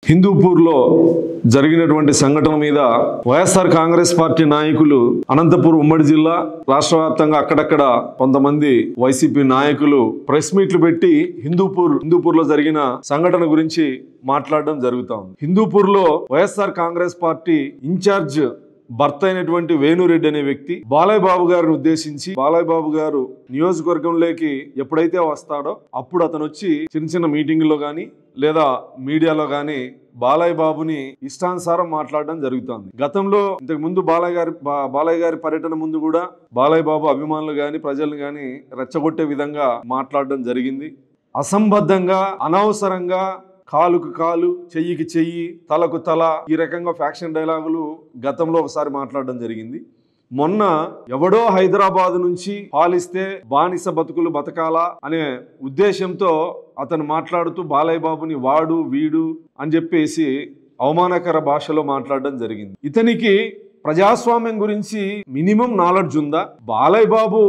హిందూపూర్లో జరిగినటువంటి సంఘటన మీద వైఎస్ఆర్ కాంగ్రెస్ పార్టీ నాయకులు అనంతపూర్ ఉమ్మడి జిల్లా రాష్ట్ర వ్యాప్తంగా అక్కడక్కడ కొంతమంది వైసీపీ నాయకులు ప్రెస్ మీట్లు పెట్టి హిందూపూర్లో జరిగిన సంఘటన గురించి మాట్లాడడం జరుగుతోంది. హిందూపూర్లో వైఎస్ఆర్ కాంగ్రెస్ పార్టీ ఇన్ఛార్జ్ భర్త అయినటువంటి వేణురెడ్డి అనే వ్యక్తి బాలయ్య బాబు గారిని ఉద్దేశించి బాలయ్య బాబు గారు నియోజకవర్గంలోకి ఎప్పుడైతే వస్తాడో అప్పుడు అతను వచ్చి చిన్న చిన్న మీటింగుల్లో గానీ లేదా మీడియాలో గానీ బాలయ్య బాబుని ఇష్టానుసారం మాట్లాడడం జరుగుతోంది. గతంలో ఇంతకు ముందు బాలయ్య గారి పర్యటన ముందు కూడా బాలయ్య బాబు అభిమానులు గాని ప్రజలను గాని రెచ్చగొట్టే విధంగా మాట్లాడడం జరిగింది. అసంబద్ధంగా అనవసరంగా కాలుకు కాలు చెయ్యికి చెయ్యి తలకు తల ఈ రకంగా ఫ్యాక్షన్ డైలాగులు గతంలో ఒకసారి మాట్లాడడం జరిగింది. మొన్న ఎవడో హైదరాబాద్ నుంచి పాలిస్తే బానిస బతుకులు బతకాలా అనే ఉద్దేశంతో అతను మాట్లాడుతూ బాలయ్య బాబుని వాడు వీడు అని చెప్పేసి అవమానకర భాషలో మాట్లాడడం జరిగింది. ఇతనికి ప్రజాస్వామ్యం గురించి మినిమం నాలెడ్జ్ ఉందా? బాలయ్య బాబు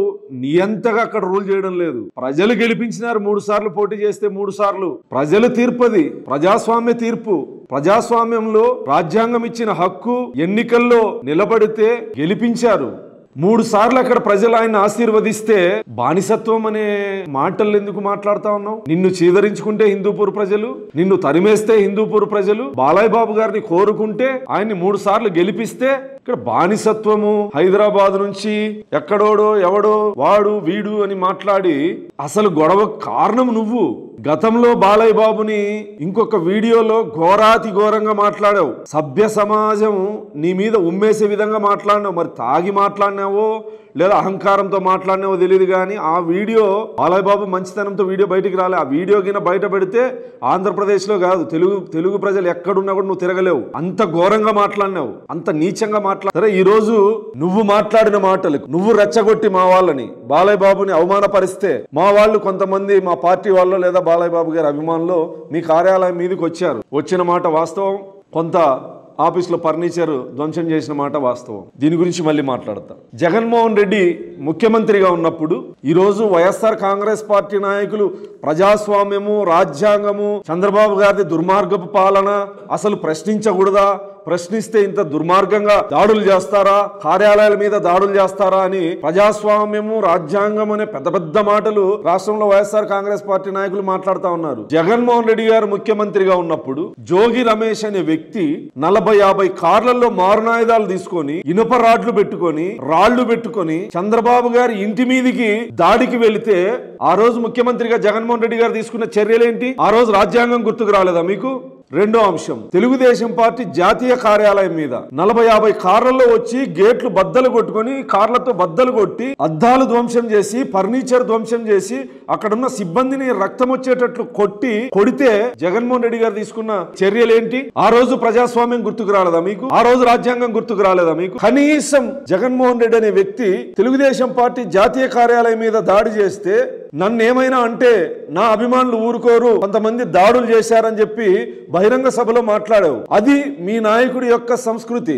నియంతగా అక్కడ రూల్ చేయడం లేదు. ప్రజలు గెలిపించినారు, 3 సార్లు పోటీ చేస్తే 3 సార్లు ప్రజల తీర్పది, ప్రజాస్వామ్య తీర్పు. ప్రజాస్వామ్యంలో రాజ్యాంగం ఇచ్చిన హక్కు, ఎన్నికల్లో నిలబడితే గెలిపించారు. 3 సార్లు అక్కడ ప్రజలు ఆయన ఆశీర్వదిస్తే బానిసత్వం అనే మాటలు ఎందుకు మాట్లాడుతా ఉన్నావు? నిన్ను చీదరించుకుంటే హిందూపూర్ ప్రజలు, నిన్ను తరిమేస్తే హిందూపూర్ ప్రజలు, బాలయ్య బాబు గారిని కోరుకుంటే ఆయన్ని 3 సార్లు గెలిపిస్తే ఇక్కడ బానిసత్వము, హైదరాబాద్ నుంచి ఎక్కడోడో ఎవడో వాడు వీడు అని మాట్లాడి అసలు గొడవ కారణం నువ్వు. గతంలో బాలయ్య బాబుని ఇంకొక వీడియోలో ఘోరాతి ఘోరంగా మాట్లాడావు. సభ్య సమాజం నీ మీద ఉమ్మేసే విధంగా మాట్లాడినావు. మరి తాగి మాట్లాడినావో లేదా అహంకారంతో మాట్లాడినావో తెలియదు కానీ ఆ వీడియో బాలయ్య బాబు మంచితనంతో వీడియో బయటికి రాలే. ఆ వీడియో కింద బయట పెడితే ఆంధ్రప్రదేశ్లో కాదు తెలుగు ప్రజలు ఎక్కడున్నా కూడా నువ్వు తిరగలేవు. అంత ఘోరంగా మాట్లాడినావు, అంత నీచంగా సరే ఈ రోజు నువ్వు మాట్లాడిన మాటలకు నువ్వు రెచ్చగొట్టి మా వాళ్ళని బాలయ్య బాబుని అవమానపరిస్తే మా వాళ్ళు కొంతమంది మా పార్టీ వాళ్ళు లేదా బాలయ్య బాబు గారి అభిమానులు మీ కార్యాలయం మీదకి వచ్చారు. వచ్చిన మాట వాస్తవం. కొంత ఆఫీసులో ఫర్నిచర్ ధ్వంసం చేసిన మాట వాస్తవం. దీని గురించి మళ్ళీ మాట్లాడతా. జగన్మోహన్ రెడ్డి ముఖ్యమంత్రిగా ఉన్నప్పుడు ఈరోజు వైఎస్ఆర్ కాంగ్రెస్ పార్టీ నాయకులు ప్రజాస్వామ్యము, రాజ్యాంగము, చంద్రబాబు గారిది దుర్మార్గపు పాలన అసలు ప్రశ్నించకూడదా, ప్రశ్నిస్తే ఇంత దుర్మార్గంగా దాడులు చేస్తారా, కార్యాలయాల మీద దాడులు చేస్తారా అని ప్రజాస్వామ్యము, రాజ్యాంగం అనే పెద్ద పెద్ద మాటలు రాష్ట్రంలో వైఎస్ఆర్ కాంగ్రెస్ పార్టీ నాయకులు మాట్లాడుతూ ఉన్నారు. జగన్మోహన్ రెడ్డి గారు ముఖ్యమంత్రిగా ఉన్నప్పుడు జోగి రమేష్ అనే వ్యక్తి 40-50 కార్లలో మారునాయుధాలు తీసుకొని ఇనుప రాళ్లు పెట్టుకొని చంద్రబాబు గారి ఇంటి మీదికి దాడికి వెళితే ఆ రోజు ముఖ్యమంత్రిగా జగన్మోహన్ రెడ్డి గారు తీసుకున్న చర్యలేంటి? ఆ రోజు రాజ్యాంగం గుర్తుకు రాలేదా మీకు? రెండో అంశం, తెలుగుదేశం పార్టీ జాతీయ కార్యాలయం మీద 40-50 కార్లలో వచ్చి గేట్లు బద్దలు కొట్టుకొని కార్లతో బద్దలు కొట్టి అద్దాలు ధ్వంసం చేసి ఫర్నిచర్ ధ్వంసం చేసి అక్కడున్న సిబ్బందిని రక్తం వచ్చేటట్లు కొడితే జగన్మోహన్ రెడ్డి గారు తీసుకున్న చర్యలేంటి? ఆ రోజు ప్రజాస్వామ్యం గుర్తుకు రాలేదా మీకు? ఆ రోజు రాజ్యాంగం గుర్తుకు రాలేదా మీకు? కనీసం జగన్మోహన్ రెడ్డి అనే వ్యక్తి తెలుగుదేశం పార్టీ జాతీయ కార్యాలయం మీద దాడి చేస్తే నన్నేమైనా అంటే నా అభిమానులు ఊరుకోరు, కొంతమంది దాడులు చేశారని చెప్పి బహిరంగ సభలో మాట్లాడావు. అది మీ నాయకుడి యొక్క సంస్కృతి,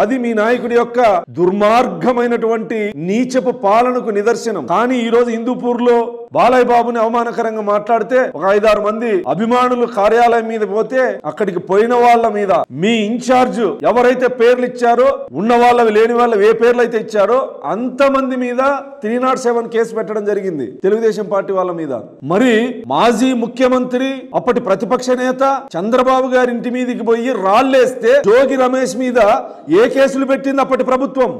అది మీ నాయకుడి యొక్క దుర్మార్గమైనటువంటి నీచపు పాలనకు నిదర్శనం. కానీ ఈ రోజు హిందూపూర్లో బాలయ్య బాబుని అవమానకరంగా మాట్లాడితే ఒక 5-6 మంది అభిమానులు కార్యాలయం మీద పోతే అక్కడికి పోయిన వాళ్ళ మీద మీ ఇన్ఛార్జ్ ఎవరైతే పేర్లు ఇచ్చారో, ఉన్న వాళ్ళవి లేని వాళ్ళవి ఏ పేర్లు అయితే ఇచ్చారో అంతమంది మీద 307 కేసు పెట్టడం జరిగింది తెలుగుదేశం పార్టీ వాళ్ళ మీద. మరి మాజీ ముఖ్యమంత్రి అప్పటి ప్రతిపక్ష నేత చంద్రబాబు గారి ఇంటి మీదకి పోయి రాళ్లేస్తే జోగి రమేష్ మీద ఏ కేసులు పెట్టింది అప్పటి ప్రభుత్వం?